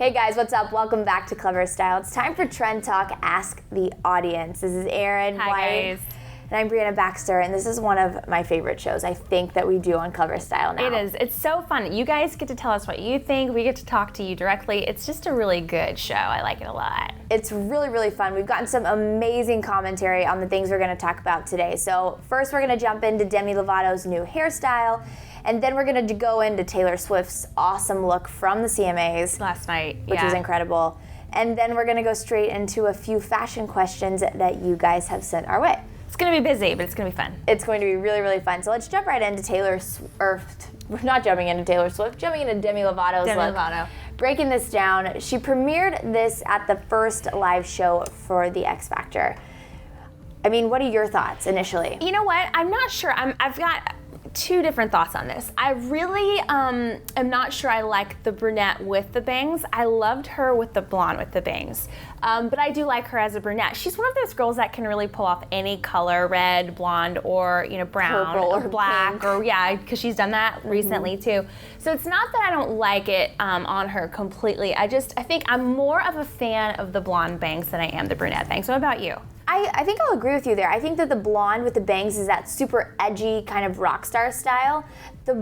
Hey guys, what's up? Welcome back to Clever Style. It's time for Trend Talk, Ask the Audience. This is Erin Hi, White. guys. And I'm Brianna Baxter, and this is one of my favorite shows I think that we do on Clever Style now. It is. It's so fun. You guys get to tell us what you think. We get to talk to you directly. It's just a really good show. I like it a lot. It's really, really fun. We've gotten some amazing commentary on the things we're going to talk about today. So first we're going to jump into Demi Lovato's new hairstyle, and then we're going to go into Taylor Swift's awesome look from the CMAs. Last night, which was incredible. And then we're going to go straight into a few fashion questions that you guys have sent our way. It's going to be busy, but it's going to be fun. It's going to be really, really fun. So let's jump right into we're not jumping into Taylor Swift, jumping into Demi Lovato's look. Lovato. Breaking this down, she premiered this at the first live show for the X Factor. I mean, what are your thoughts initially? You know what? I'm not sure. I've got two different thoughts on this. I really am not sure I like the brunette with the bangs. I loved her with the blonde with the bangs. But I do like her as a brunette. She's one of those girls that can really pull off any color, red, blonde, or brown, purple, or black, pink. or because she's done that recently too. So it's not that I don't like it on her completely. I think I'm more of a fan of the blonde bangs than I am the brunette bangs. So what about you? I think I'll agree with you there. I think that the blonde with the bangs is that super edgy kind of rock star style. The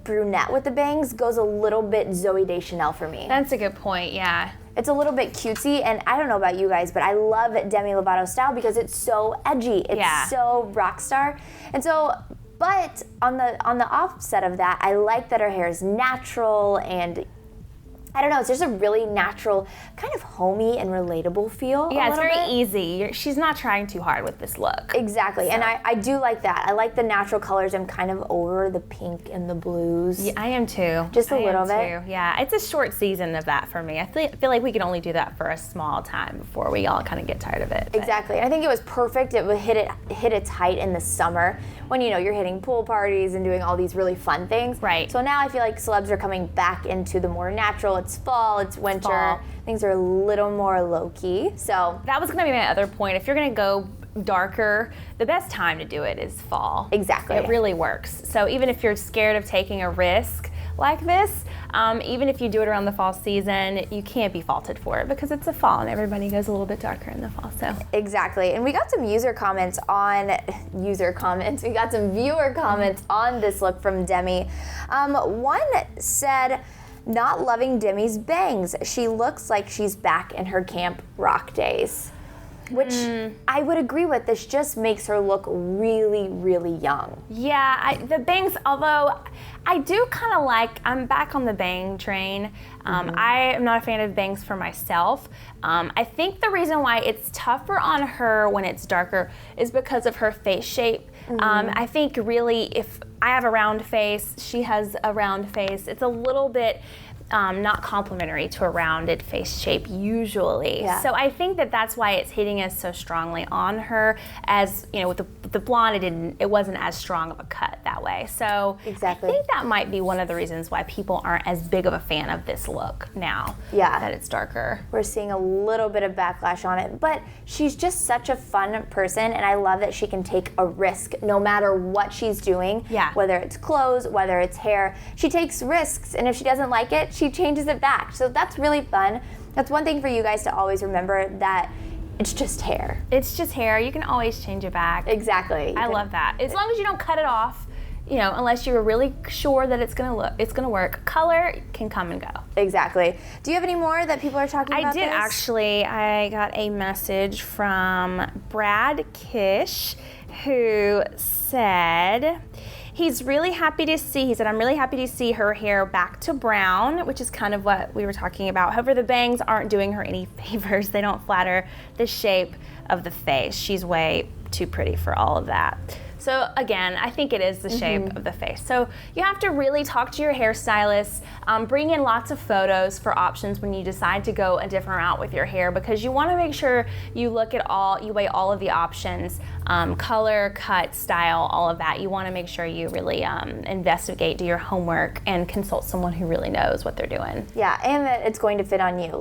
brunette with the bangs goes a little bit Zooey Deschanel for me. That's a good point, yeah. It's a little bit cutesy, and I don't know about you guys, but I love Demi Lovato's style because it's so edgy. It's so rock star. And so, but on the offset of that, I like that her hair is natural and I don't know, it's just a really natural, kind of homey and relatable feel. Yeah, it's very easy. She's not trying too hard with this look. Exactly, and I do like that. I like the natural colors. I'm kind of over the pink and the blues. Yeah, I am too. Just a little bit. Yeah, it's a short season of that for me. I feel like we can only do that for a small time before we all kind of get tired of it. But. Exactly. I think it was perfect. It would hit its height in the summer when you're hitting pool parties and doing all these really fun things. Right. So now I feel like celebs are coming back into the more natural. It's fall, it's winter. Fall. Things are a little more low-key. So that was going to be my other point. If you're going to go darker, the best time to do it is fall. Exactly. It really works. So even if you're scared of taking a risk like this, even if you do it around the fall season, you can't be faulted for it because it's a fall and everybody goes a little bit darker in the fall. So exactly. And we got some We got some viewer comments on this look from Demi. One said, not loving Demi's bangs. She looks like she's back in her camp rock days. Which I would agree with. This just makes her look really, really young. Yeah, the bangs, although I do kind of I'm back on the bang train. I am not a fan of bangs for myself. I think the reason why it's tougher on her when it's darker is because of her face shape. I think really if I have a round face, she has a round face, it's a little bit not complementary to a rounded face shape usually. Yeah. So I think that's why it's hitting us so strongly on her. As with the blonde, it wasn't as strong of a cut that way. So exactly. I think that might be one of the reasons why people aren't as big of a fan of this look now. Yeah. That it's darker. We're seeing a little bit of backlash on it, but she's just such a fun person, and I love that she can take a risk no matter what she's doing. Yeah. Whether it's clothes, whether it's hair, she takes risks, and if she doesn't like it, she changes it back. So that's really fun. That's one thing for you guys to always remember, that it's just hair. It's just hair. You can always change it back. Exactly. I love that. As long as you don't cut it off, unless you're really sure that it's gonna work. Color can come and go. Exactly. Do you have any more that people are talking about? I did actually. I got a message from Brad Kish who said, he said, I'm really happy to see her hair back to brown, which is kind of what we were talking about. However, the bangs aren't doing her any favors. They don't flatter the shape of the face. She's way too pretty for all of that. So again, I think it is the shape of the face. So you have to really talk to your hairstylist, bring in lots of photos for options when you decide to go a different route with your hair, because you want to make sure you weigh all of the options, color, cut, style, all of that. You want to make sure you really investigate, do your homework, and consult someone who really knows what they're doing. Yeah, and that it's going to fit on you.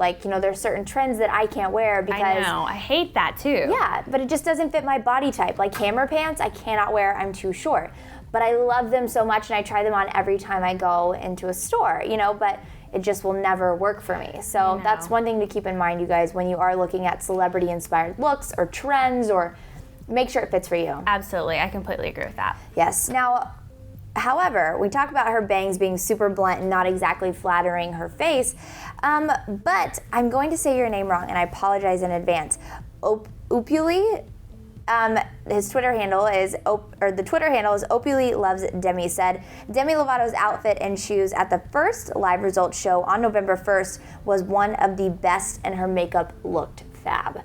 There's certain trends that I can't wear because... I know, I hate that too. Yeah, but it just doesn't fit my body type. Like hammer pants, I cannot wear, I'm too short. but I love them so much and I try them on every time I go into a store, but it just will never work for me. So that's one thing to keep in mind, you guys, when you are looking at celebrity-inspired looks or trends, or make sure it fits for you. Absolutely. I completely agree with that. Yes. Now, however, we talk about her bangs being super blunt and not exactly flattering her face, but I'm going to say your name wrong, and I apologize in advance. Upuli, his Twitter handle is, the Twitter handle is Opuli Loves Demi, said Demi Lovato's outfit and shoes at the first live results show on November 1st was one of the best, and her makeup looked fab.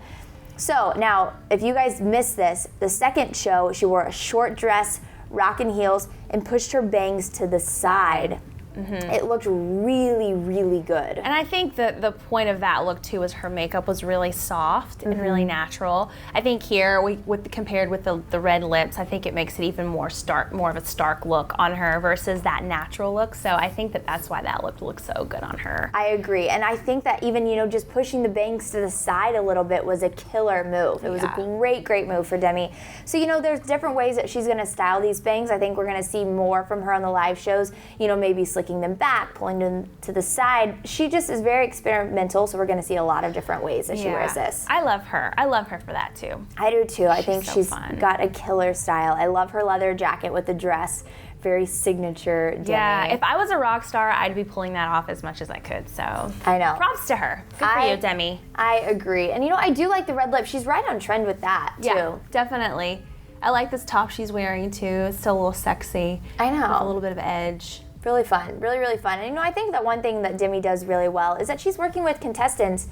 So now, if you guys missed this, the second show, she wore a short dress, rockin' heels, and pushed her bangs to the side. It looked really, really good. And I think that the point of that look too was her makeup was really soft and really natural. I think here, compared with the red lips, I think it makes it even more of a stark look on her versus that natural look. So I think that's why that look looks so good on her. I agree, and I think that even just pushing the bangs to the side a little bit was a killer move. It was a great move for Demi. So there's different ways that she's going to style these bangs. I think we're going to see more from her on the live shows. Maybe slicking them back, pulling them to the side. She just is very experimental, so we're going to see a lot of different ways that she wears this. I love her. I love her for that too. I do too. I think she's fun. Got a killer style. I love her leather jacket with the dress. Very signature Demi. Yeah, if I was a rock star, I'd be pulling that off as much as I could. So I know. Props to her. Good for you, Demi. I agree. And I do like the red lip. She's right on trend with that too. Yeah, definitely. I like this top she's wearing too. It's still a little sexy. I know. With a little bit of edge. Really fun, really fun. And I think that one thing that Demi does really well is that she's working with contestants.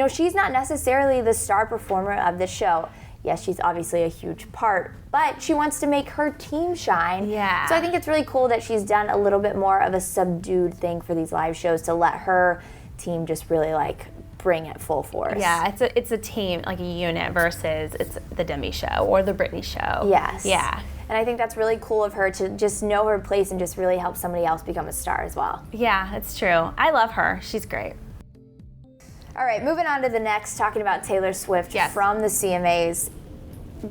She's not necessarily the star performer of the show. Yes, she's obviously a huge part, but she wants to make her team shine. Yeah. So I think it's really cool that she's done a little bit more of a subdued thing for these live shows to let her team just really bring it full force. Yeah, it's a team, like a unit versus it's the Demi show or the Britney show. Yes. Yeah. And I think that's really cool of her to just know her place and just really help somebody else become a star as well. Yeah, it's true. I love her. She's great. All right, moving on to the next, talking about Taylor Swift from the CMAs.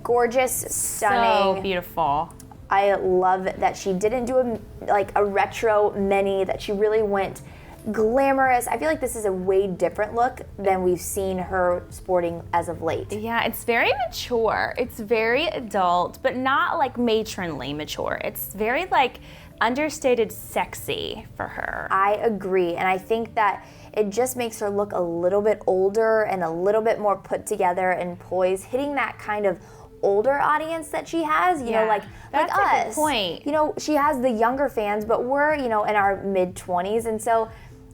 Gorgeous, stunning. So beautiful. I love that she didn't do a retro mini, that she really went glamorous. I feel like this is a way different look than we've seen her sporting as of late. Yeah, it's very mature. It's very adult, but not matronly mature. It's very understated sexy for her. I agree, and I think that it just makes her look a little bit older and a little bit more put together and poised, hitting that kind of older audience that she has, like that's us. A good point. She has the younger fans, but we're, in our mid-20s, and so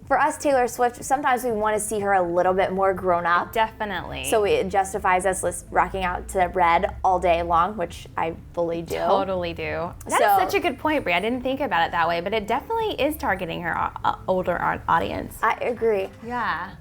for us, Taylor Swift, sometimes we want to see her a little bit more grown up. Definitely. So it justifies us rocking out to red all day long, which I fully do. Totally do. That's such a good point, Brie. I didn't think about it that way, but it definitely is targeting her older audience. I agree. Yeah.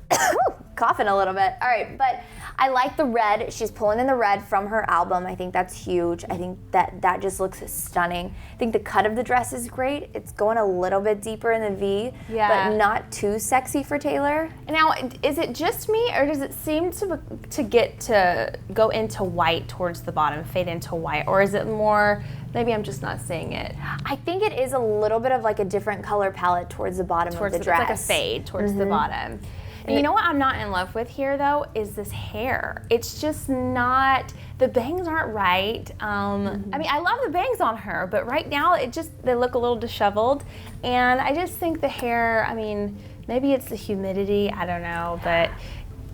Coughing a little bit. All right, but I like the red. She's pulling in the red from her album. I think that's huge. I think that just looks stunning. I think the cut of the dress is great. It's going a little bit deeper in the V, but not too sexy for Taylor. Now, is it just me, or does it seem to go into white towards the bottom, fade into white, or is it more? Maybe I'm just not seeing it. I think it is a little bit of a different color palette towards the bottom of the dress. It's like a fade towards the bottom. And you know what I'm not in love with here, though, is this hair. It's just not, the bangs aren't right. I mean, I love the bangs on her, but right now they look a little disheveled. And I just think the hair, maybe it's the humidity, I don't know, but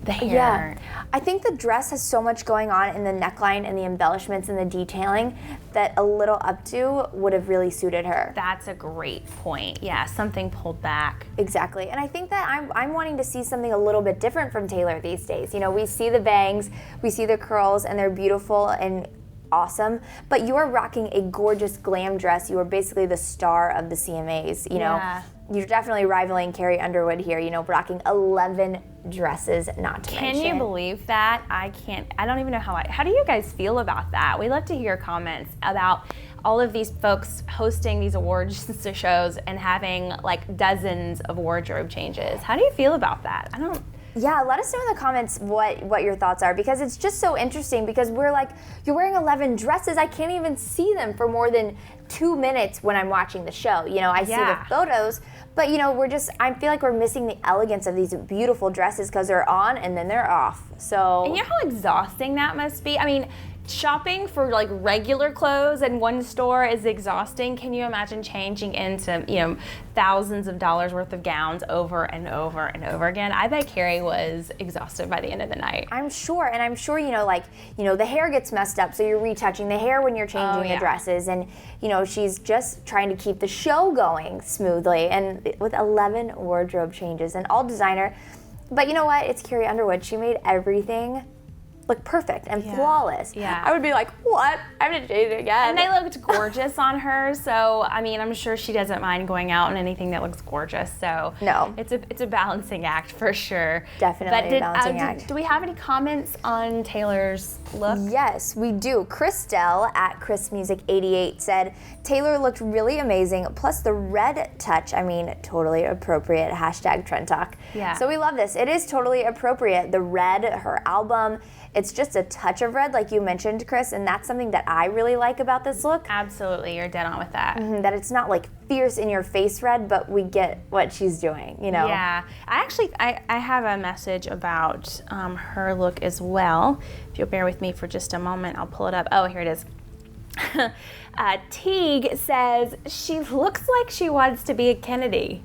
the hair. Yeah, I think the dress has so much going on in the neckline and the embellishments and the detailing that a little updo would have really suited her. That's a great point. Yeah, something pulled back. Exactly, and I think that I'm wanting to see something a little bit different from Taylor these days. We see the bangs, we see the curls, and they're beautiful and awesome, but you are rocking a gorgeous glam dress. You are basically the star of the CMAs, You're definitely rivaling Carrie Underwood here, rocking 11 dresses, not to mention. Can you believe that? I don't even know how do you guys feel about that? We love to hear comments about all of these folks hosting these awards shows and having dozens of wardrobe changes. How do you feel about that? Yeah, let us know in the comments what your thoughts are, because it's just so interesting, because we're like, you're wearing 11 dresses. I can't even see them for more than 2 minutes when I'm watching the show. You know, I see the photos, but you know, I feel like we're missing the elegance of these beautiful dresses because they're on and then they're off. So, and you know how exhausting that must be? I mean, shopping for like regular clothes in one store is exhausting. Can you imagine changing into, you know, thousands of dollars worth of gowns over and over and over again? I bet Carrie was exhausted by the end of the night. I'm sure, and I'm sure, you know, like, you know, the hair gets messed up, so you're retouching the hair when you're changing the dresses, and, you know, she's just trying to keep the show going smoothly, and with 11 wardrobe changes, and all designer. But you know what? It's Carrie Underwood. She made everything look perfect and flawless. Yeah. I would be like, what? I have to change it again. And they looked gorgeous on her, so I mean, I'm sure she doesn't mind going out in anything that looks gorgeous. So no, it's a balancing act for sure. Definitely a balancing act. Do we have any comments on Taylor's look? Yes, we do. Christelle at ChrisMusic88 said Taylor looked really amazing. Plus the red touch. I mean, totally appropriate. Hashtag Trend Talk. Yeah. So we love this. It is totally appropriate. The red, her album. It's just a touch of red, like you mentioned, Chris, and that's something that I really like about this look. Absolutely, you're dead on with that. That it's not like fierce in your face red, but we get what she's doing, you know? Yeah, I have a message about her look as well. If you'll bear with me for just a moment, I'll pull it up. Oh, here it is. Teague says, she looks like she wants to be a Kennedy.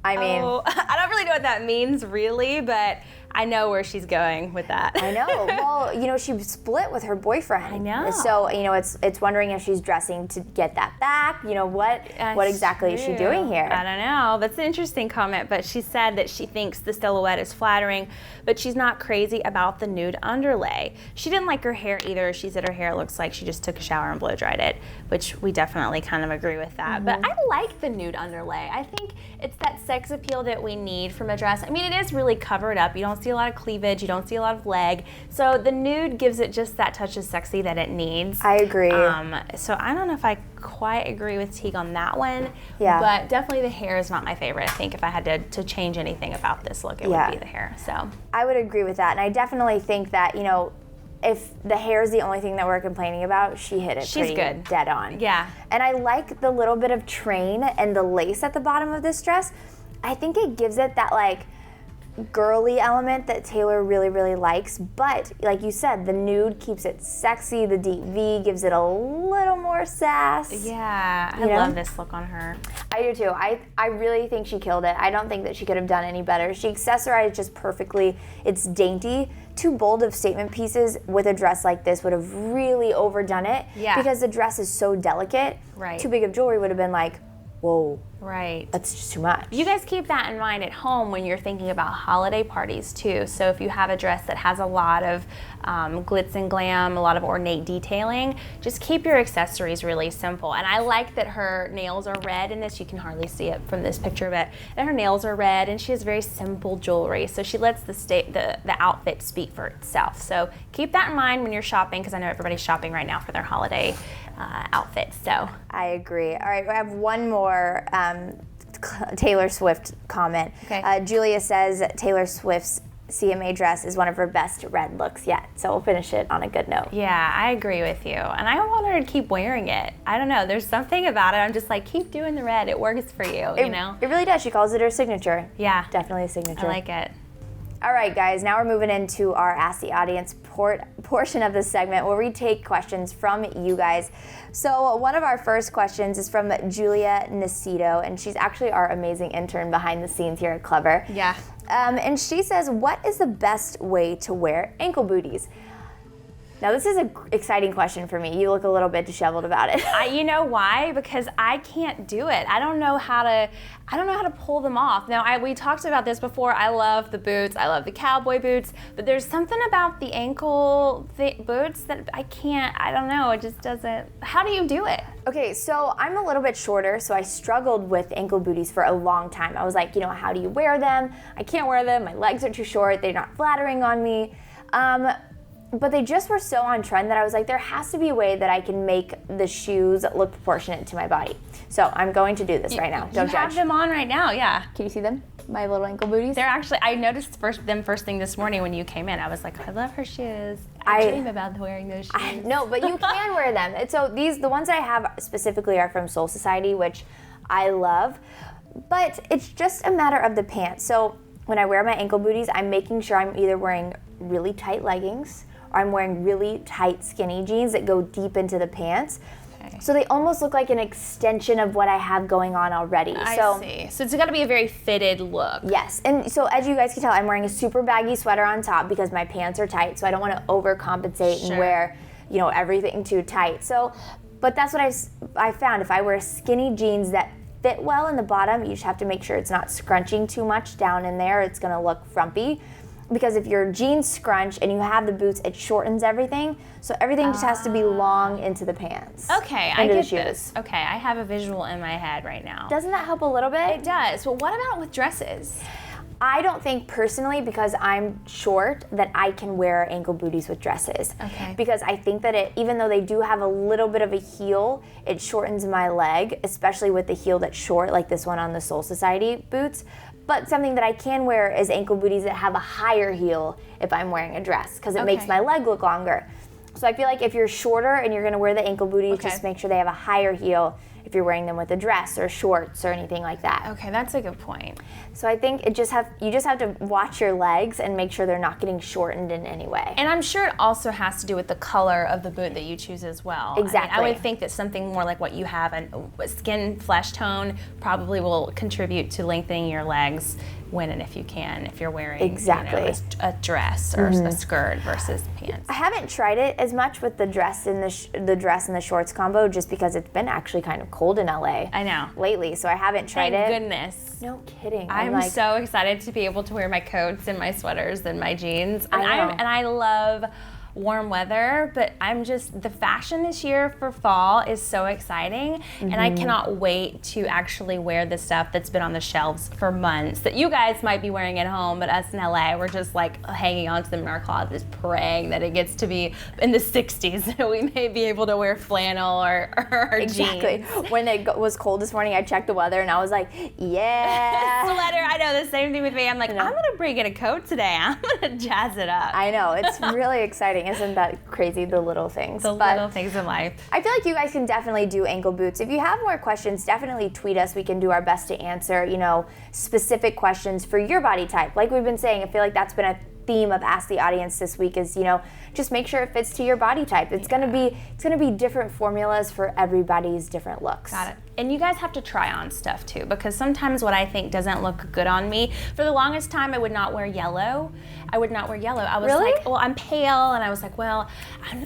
I mean, I don't really know what that means, really, but I know where she's going with that. I know. Well, you know, she split with her boyfriend. I know. So, you know, it's wondering if she's dressing to get that back. You know, what exactly is she doing here? I don't know. That's an interesting comment, but she said that she thinks the silhouette is flattering, but she's not crazy about the nude underlay. She didn't like her hair either. She said her hair looks like she just took a shower and blow dried it, which we definitely kind of agree with that. But I like the nude underlay. I think it's that sex appeal that we need from a dress. I mean, it is really covered up. You don't see a lot of cleavage, you don't see a lot of leg, so the nude gives it just that touch of sexy that it needs. I agree. So I don't know if I quite agree with Teague on that one, but definitely the hair is not my favorite. I think if I had to change anything about this look, it would be the hair. So I would agree with that, and I definitely think that, you know, if the hair is the only thing that we're complaining about, she hit it pretty good, dead on. Yeah. And I like the little bit of train and the lace at the bottom of this dress. I think it gives it that, like, girly element that Taylor really, really likes, but like you said, the nude keeps it sexy. The deep V gives it a little more sass. Yeah, I love this look on her. I do too. I really think she killed it. I don't think that she could have done any better. She accessorized just perfectly. It's dainty. Too bold of statement pieces with a dress like this would have really overdone it. Yeah. Because the dress is so delicate. Right. Too big of jewelry would have been like, whoa. Right. That's just too much. You guys keep that in mind at home when you're thinking about holiday parties too. So if you have a dress that has a lot of glitz and glam, a lot of ornate detailing, just keep your accessories really simple. And I like that her nails are red in this. You can hardly see it from this picture, but her nails are red and she has very simple jewelry. So she lets the outfit speak for itself. So keep that in mind when you're shopping, because I know everybody's shopping right now for their holiday outfits. So I agree. All right, I have one more Taylor Swift comment. Okay. Julia says Taylor Swift's CMA dress is one of her best red looks yet. So we'll finish it on a good note. Yeah, I agree with you. And I want her to keep wearing it. I don't know. There's something about it. I'm just like, keep doing the red. It works for you, you know? It really does. She calls it her signature. Yeah. Definitely a signature. I like it. All right, guys, now we're moving into our Ask the Audience portion of this segment where we take questions from you guys. So one of our first questions is from Julia Nacito, and she's actually our amazing intern behind the scenes here at Clever. Yeah. And she says, what is the best way to wear ankle booties? Now, this is an exciting question for me. You look a little bit disheveled about it. You know why? Because I can't do it. I don't know how to pull them off. Now, we talked about this before. I love the boots. I love the cowboy boots. But there's something about the ankle boots that I can't. I don't know. It just doesn't. How do you do it? Okay, so I'm a little bit shorter, so I struggled with ankle booties for a long time. I was like, you know, how do you wear them? I can't wear them. My legs are too short. They're not flattering on me. But they just were so on trend that I was like, there has to be a way that I can make the shoes look proportionate to my body. So I'm going to do this right now. Don't you judge. have them on right now, yeah. Can you see them? my little ankle booties. They're actually, I noticed them first thing this morning when you came in. I was like, I love her shoes. I dream about wearing those shoes. No, but you can wear them. And so the ones I have specifically are from Soul Society, which I love. But it's just a matter of the pants. So when I wear my ankle booties, I'm making sure I'm either wearing really tight leggings or I'm wearing really tight skinny jeans that go deep into the pants. Okay. So they almost look like an extension of what I have going on already. I see. So it's got to be a very fitted look. Yes. And so as you guys can tell, I'm wearing a super baggy sweater on top because my pants are tight. So I don't want to overcompensate and wear, everything too tight. So, but that's what I found. If I wear skinny jeans that fit well in the bottom, you just have to make sure it's not scrunching too much down in there. It's gonna look frumpy. Because if your jeans scrunch and you have the boots, it shortens everything. So everything just has to be long into the pants. Okay, I get this. Okay, I have a visual in my head right now. Doesn't that help a little bit? It does. Well, what about with dresses? I don't think personally, because I'm short, that I can wear ankle booties with dresses. Okay. Because I think that even though they do have a little bit of a heel, it shortens my leg, especially with the heel that's short, like this one on the Soul Society boots. But something that I can wear is ankle booties that have a higher heel if I'm wearing a dress, because it makes my leg look longer. So I feel like if you're shorter and you're going to wear the ankle booties, just make sure they have a higher heel if you're wearing them with a dress or shorts or anything like that. Okay, that's a good point. So I think you just have to watch your legs and make sure they're not getting shortened in any way. And I'm sure it also has to do with the color of the boot that you choose as well. Exactly. I would think that something more like what you have, a skin flesh tone, probably will contribute to lengthening your legs when and if you can, if you're wearing a dress or a skirt versus pants. I haven't tried it as much with the dress and the dress and the shorts combo, just because it's been actually kind of cold in LA. I know. Lately, so I haven't tried it. Thank goodness. No kidding. I'm so excited to be able to wear my coats and my sweaters and my jeans. And I know. And I love warm weather, but the fashion this year for fall is so exciting, and I cannot wait to actually wear the stuff that's been on the shelves for months that you guys might be wearing at home, but us in LA, we're just like hanging on to them in our closets, praying that it gets to be in the 60s so we may be able to wear flannel or exactly. jeans. When it was cold this morning, I checked the weather and I was like, yeah. Sweater, I know, the same thing with me. I'm like, I'm gonna bring in a coat today. I'm gonna jazz it up. I know, it's really exciting. Isn't that crazy, the little things? Little things in life. I feel like you guys can definitely do ankle boots. If you have more questions, definitely tweet us. We can do our best to answer, specific questions for your body type. Like we've been saying, I feel like that's been a theme of Ask the Audience this week is, just make sure it fits to your body type. It's gonna be different formulas for everybody's different looks. Got it. And you guys have to try on stuff too, because sometimes what I think doesn't look good on me. For the longest time, I would not wear yellow. I was like, well, I'm pale, and I was like, well,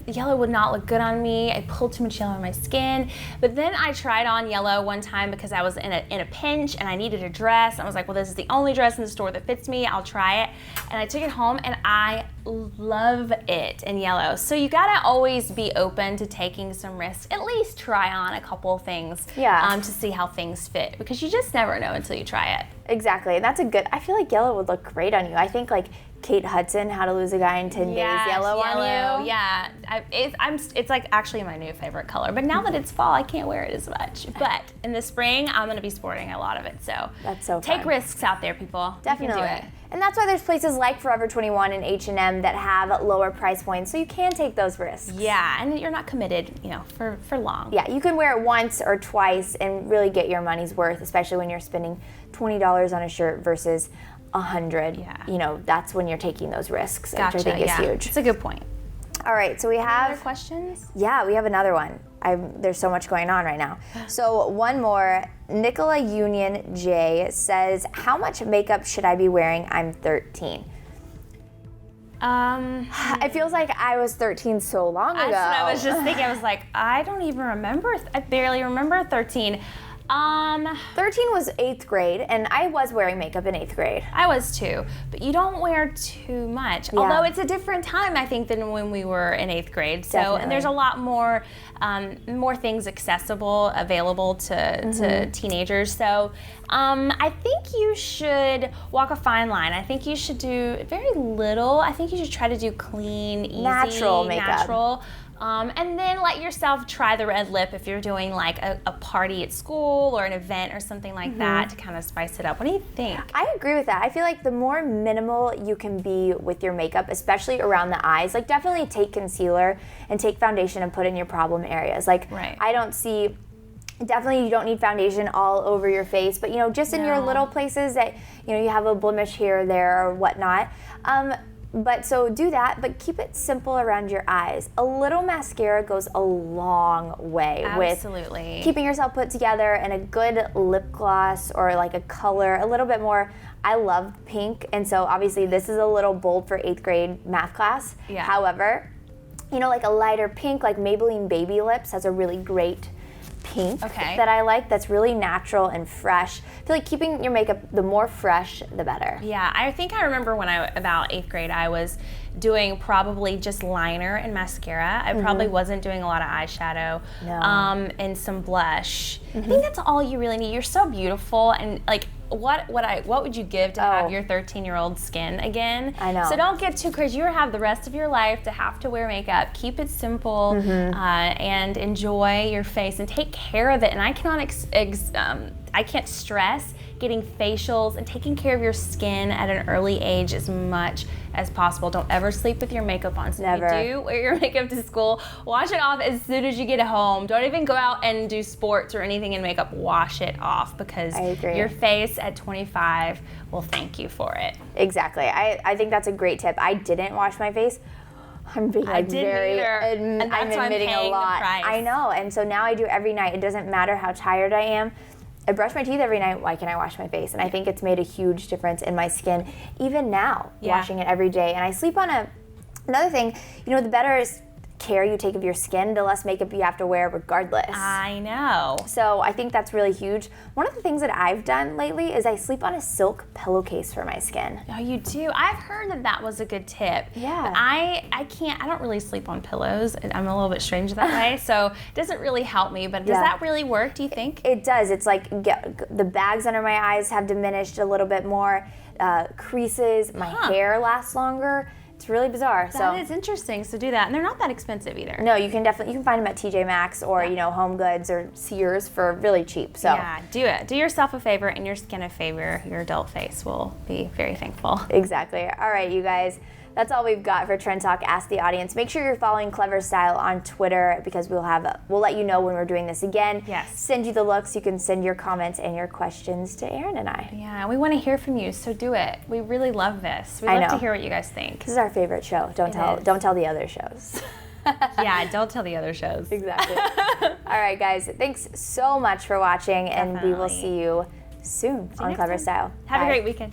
yellow would not look good on me. I pulled too much yellow on my skin. But then I tried on yellow one time because I was in a pinch and I needed a dress. And I was like, well, this is the only dress in the store that fits me. I'll try it. And I took it home, and I love it in yellow. So you gotta always be open to taking some risks. At least try on a couple of things to see how things fit, because you just never know until you try it. Exactly. And I feel like yellow would look great on you. I think like Kate Hudson, How to Lose a Guy in 10 Days, yellow on you. Yeah, it's like actually my new favorite color. But now that it's fall, I can't wear it as much. But in the spring, I'm gonna be sporting a lot of it. So that's so take fun. Risks out there, people. Definitely. You can do it. And that's why there's places like Forever 21 and H&M that have lower price points, so you can take those risks. Yeah, and you're not committed, for long. Yeah, you can wear it once or twice and really get your money's worth, especially when you're spending $20 on a shirt versus $100. Yeah. That's when you're taking those risks, which Gotcha, I think is huge. It's a good point. All right, so we have other questions? Yeah, we have another one. There's so much going on right now. So one more. Nicola Union J says, how much makeup should I be wearing? I'm 13. It feels like I was 13 so long ago. I was just thinking, I was like, I don't even remember. I barely remember 13. 13 was 8th grade, and I was wearing makeup in 8th grade. I was too, but you don't wear too much. Yeah. Although it's a different time, I think, than when we were in 8th grade. So, Definitely. and there's a lot more things available to teenagers. So, I think you should walk a fine line. I think you should do very little. I think you should try to do clean, easy, natural makeup. And then let yourself try the red lip if you're doing like a party at school or an event or something like that to kind of spice it up. What do you think? I agree with that. I feel like the more minimal you can be with your makeup, especially around the eyes, like definitely take concealer and take foundation and put in your problem areas. Like I don't see, definitely you don't need foundation all over your face, but just in your little places that, you have a blemish here or there or whatnot. But so do that, but keep it simple around your eyes. A little mascara goes a long way with keeping yourself put together, and a good lip gloss or like a color, a little bit more. I love pink, and so obviously this is a little bold for 8th grade math class. However, like a lighter pink, like Maybelline Baby Lips has a really great pink that I like, that's really natural and fresh. I feel like keeping your makeup, the more fresh, the better. Yeah, I think I remember when about 8th grade, I was doing probably just liner and mascara. I probably wasn't doing a lot of eyeshadow and some blush. I think that's all you really need. You're so beautiful, and like what would you give to have your 13-year-old skin again? I know. So don't get too crazy. You have the rest of your life to have to wear makeup. Keep it simple and enjoy your face and take care of it. And I cannot I can't stress getting facials and taking care of your skin at an early age as much as possible. Don't ever sleep with your makeup on. So Never. If you do wear your makeup to school, wash it off as soon as you get home. Don't even go out and do sports or anything in makeup. Wash it off, because your face at 25 will thank you for it. Exactly. I think that's a great tip. I didn't wash my face. I'm being I didn't either. And that's I'm why admitting I'm paying a lot. the price. I know, and so now I do every night. It doesn't matter how tired I am. I brush my teeth every night. Why can't I wash my face? And I think it's made a huge difference in my skin, even now, washing it every day. And I sleep on another thing, the better care you take of your skin, the less makeup you have to wear regardless. I know. So I think that's really huge. One of the things that I've done lately is I sleep on a silk pillowcase for my skin. Oh, you do? I've heard that was a good tip. Yeah. But I don't really sleep on pillows. I'm a little bit strange that way, so it doesn't really help me. But does that really work, do you think? It does. It's like the bags under my eyes have diminished a little bit more, creases, my hair lasts longer. It's really bizarre. That is interesting. So do that, and they're not that expensive either. No, you can find them at TJ Maxx or Home Goods or Sears for really cheap. So yeah, do it. Do yourself a favor and your skin a favor. Your adult face will be very thankful. Exactly. All right, you guys. That's all we've got for Trend Talk Ask the Audience. Make sure you're following Clever Style on Twitter, because we'll let you know when we're doing this again. Yes. Send you the looks. You can send your comments and your questions to Erin and I. Yeah, we want to hear from you, so do it. We really love this. We love to hear what you guys think. This is our favorite show. Don't tell the other shows. Yeah, don't tell the other shows. Exactly. All right, guys. Thanks so much for watching, and we will see you soon on Clever Style. Have a great weekend.